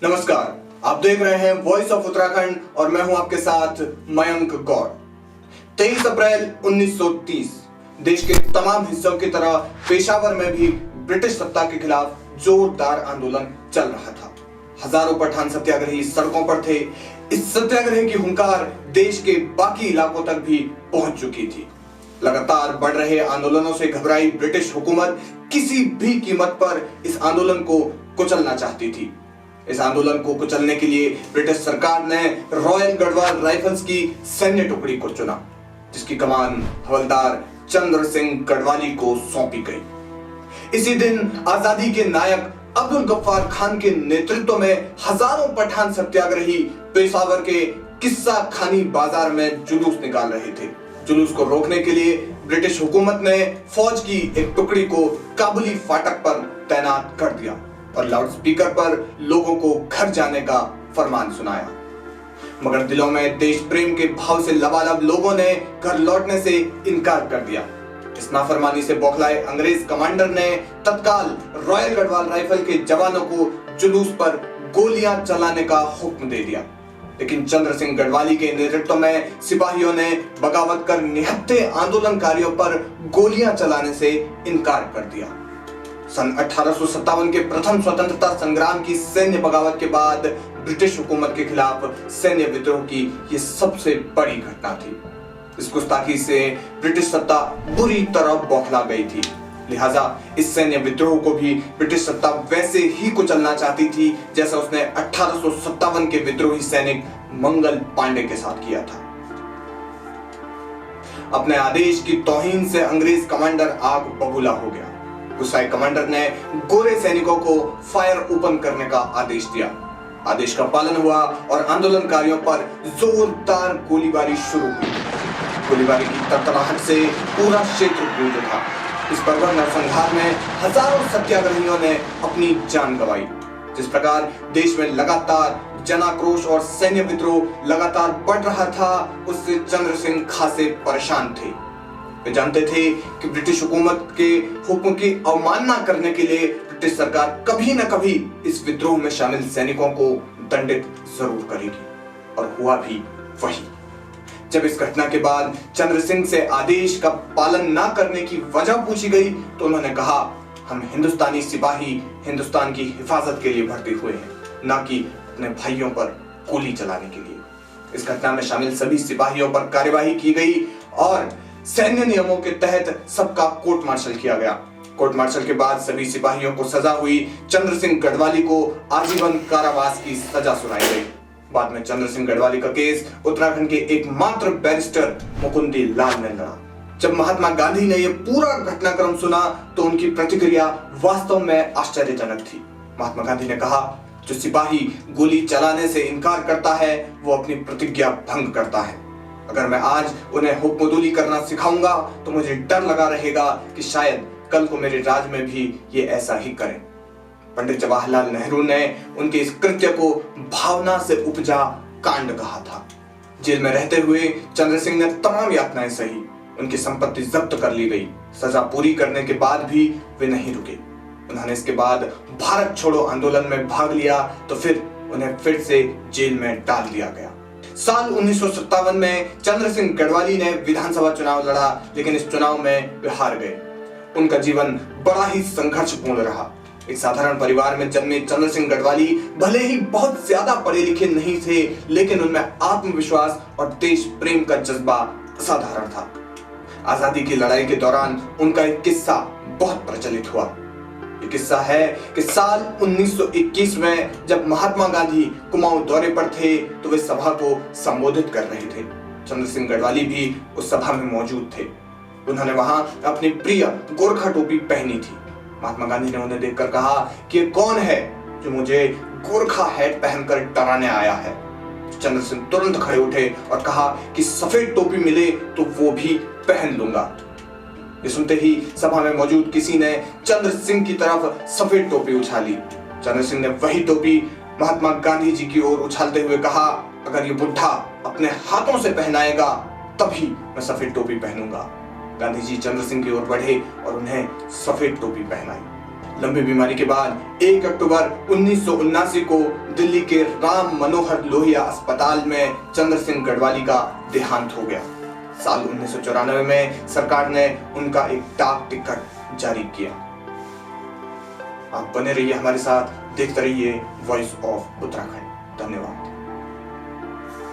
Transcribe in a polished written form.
नमस्कार, आप देख रहे हैं वॉइस ऑफ उत्तराखंड और मैं हूं आपके साथ मयंक गौड़। 23 अप्रैल 1930 देश के तमाम हिस्सों की तरह पेशावर में भी ब्रिटिश सत्ता के खिलाफ जोरदार आंदोलन चल रहा था। हजारों पठान सत्याग्रही सड़कों पर थे। इस सत्याग्रह की हुंकार देश के बाकी इलाकों तक भी पहुंच चुकी थी। लगातार बढ़ रहे आंदोलनों से घबराई ब्रिटिश हुकूमत किसी भी कीमत पर इस आंदोलन को कुचलना चाहती थी। इस आंदोलन को कुचलने के लिए ब्रिटिश सरकार ने रॉयल गढ़वाल राइफल्स की सैन्य टुकड़ी को चुना, जिसकी कमान हवलदार चंद्र सिंह गढ़वाली को सौंपी गई। इसी दिन आजादी के नायक अब्दुल गफ्फार खान के नेतृत्व में हजारों पठान सत्याग्रही पेशावर के किस्सा खानी बाजार में जुलूस निकाल रहे थे। जुलूस को रोकने के लिए ब्रिटिश हुकूमत ने फौज की एक टुकड़ी को काबुली फाटक पर तैनात कर दिया और लाउडस्पीकर पर लोगों को घर जाने का फरमान सुनाया। मगर दिलों में देश प्रेम के भाव से लबालब लोगों ने घर लौटने से इनकार कर दिया। इस नाफरमानी से बौखलाए अंग्रेज कमांडर ने तत्काल रॉयल गढ़वाल राइफल के जवानों को जुलूस पर गोलियां चलाने का हुक्म दे दिया। लेकिन चंद्र सिंह गढ़वाली के नेतृत्व में सिपाहियों ने बगावत कर निहत्थे आंदोलनकारियों पर गोलियां चलाने से इनकार कर दिया। सन 1857 के प्रथम स्वतंत्रता संग्राम की सैन्य बगावत के बाद ब्रिटिश हुकूमत के खिलाफ सैन्य विद्रोह की यह सबसे बड़ी घटना थी। इस गुस्ताखी से ब्रिटिश सत्ता बुरी तरह बौखला गई थी। लिहाजा इस सैन्य विद्रोह को भी ब्रिटिश सत्ता वैसे ही कुचलना चाहती थी जैसा उसने 1857 के विद्रोही सैनिक मंगल पांडे के साथ किया था। अपने आदेश की तौहीन से अंग्रेज कमांडर आग बबूला हो गया। गुस्साए कमांडर ने गोरे सैनिकों को फायर ओपन करने का आदेश दिया। आदेश का पालन हुआ और आंदोलनकारियों पर जोरदार गोलीबारी शुरू हुई। गोलीबारी की तड़तड़ाहट से पूरा क्षेत्र गूंज उठा। इस बर्बर नरसंहार में हजारों सत्याग्रहियों ने अपनी जान गंवाई। जिस प्रकार देश में लगातार जनाक्रोश और सैन्य विद्रोह लगातार बढ़ रहा था, उससे चंद्र सिंह खासे परेशान थे। वे जानते थे कि ब्रिटिश हुकूमत के हुक्म की अवमानना करने के लिए ब्रिटिश सरकार कभी न कभी इस विद्रोह में शामिल सैनिकों को दंडित जरूर करेगी, और हुआ भी वही। जब इस घटना के बाद चंद्र सिंह से आदेश का पालन न करने की वजह पूछी गई तो उन्होंने कहा, हम हिंदुस्तानी सिपाही हिंदुस्तान की हिफाजत के लिए भर्ती हुए हैं, न कि अपने भाइयों पर गोली चलाने के लिए। इस घटना में शामिल सभी सिपाहियों पर कार्यवाही की गई और सैन्य नियमों के तहत सबका कोर्ट मार्शल किया गया। कोर्ट मार्शल के बाद सभी सिपाहियों को सजा हुई। चंद्र सिंह गढ़वाली को आजीवन कारावास की सजा सुनाई गई। बाद में चंद्र सिंह गढ़वाली का केस उत्तराखंड के एकमात्र बैरिस्टर मुकुंदी लाल ने लड़ा। जब महात्मा गांधी ने यह पूरा घटनाक्रम सुना तो उनकी प्रतिक्रिया वास्तव में आश्चर्यजनक थी। महात्मा गांधी ने कहा, जो सिपाही गोली चलाने से इनकार करता है वो अपनी प्रतिज्ञा भंग करता है। अगर मैं आज उन्हें हुक्मदुली करना सिखाऊंगा तो मुझे डर लगा रहेगा कि शायद कल को मेरे राज में भी ये ऐसा ही करें। पंडित जवाहरलाल नेहरू ने उनके इस कृत्य को भावना से उपजा कांड कहा था। जेल में रहते हुए चंद्र सिंह ने तमाम यातनाएं सही। उनकी संपत्ति जब्त कर ली गई। सजा पूरी करने के बाद भी वे नहीं रुके। उन्होंने इसके बाद भारत छोड़ो आंदोलन में भाग लिया तो फिर उन्हें फिर से जेल में डाल दिया गया। साल 1957 में चंद्र सिंह गढ़वाली ने विधानसभा चुनाव लड़ा, लेकिन इस चुनाव में वे हार गए। उनका जीवन बड़ा ही संघर्षपूर्ण रहा। एक साधारण परिवार में जन्मे चंद्र सिंह गढ़वाली भले ही बहुत ज्यादा पढ़े लिखे नहीं थे, लेकिन उनमें आत्मविश्वास और देश प्रेम का जज्बा असाधारण था। आजादी की लड़ाई के दौरान उनका एक किस्सा बहुत प्रचलित हुआ। ये किस्सा है कि साल 1921 में जब महात्मा गांधी कुमाऊं दौरे पर थे तो वे सभा को संबोधित कर रहे थे। चंद्र सिंह गढ़वाली भी उस सभा में मौजूद थे। उन्होंने वहां अपनी प्रिय गोरखा टोपी पहनी थी। महात्मा गांधी ने उन्हें देखकर कहा कि ये कौन है जो मुझे गोरखा हैट पहनकर डराने आया है। चंद्र सिंह तुरंत खड़े उठे और कहा कि सफेद टोपी मिले तो वो भी पहन लूंगा। ये सुनते ही सभा में मौजूद किसी ने चंद्र सिंह की तरफ सफेद टोपी उछाली। चंद्र सिंह ने वही टोपी महात्मा गांधी जी की ओर उछालते हुए कहा, अगर ये बुढ़ा अपने हाथों से पहनाएगा तभी मैं सफेद टोपी पहनूंगा। गांधी जी चंद्र सिंह की ओर बढ़े और उन्हें सफेद टोपी पहनाई। लंबी बीमारी के बाद 1 अक्टूबर 1979 को दिल्ली के राम मनोहर लोहिया अस्पताल में चंद्र सिंह गढ़वाली का देहांत हो गया। साल 1994 में सरकार ने उनका एक डाक टिकट जारी किया। आप बने रहिए हमारे साथ, देखते रहिए वॉइस ऑफ उत्तराखंड। धन्यवाद।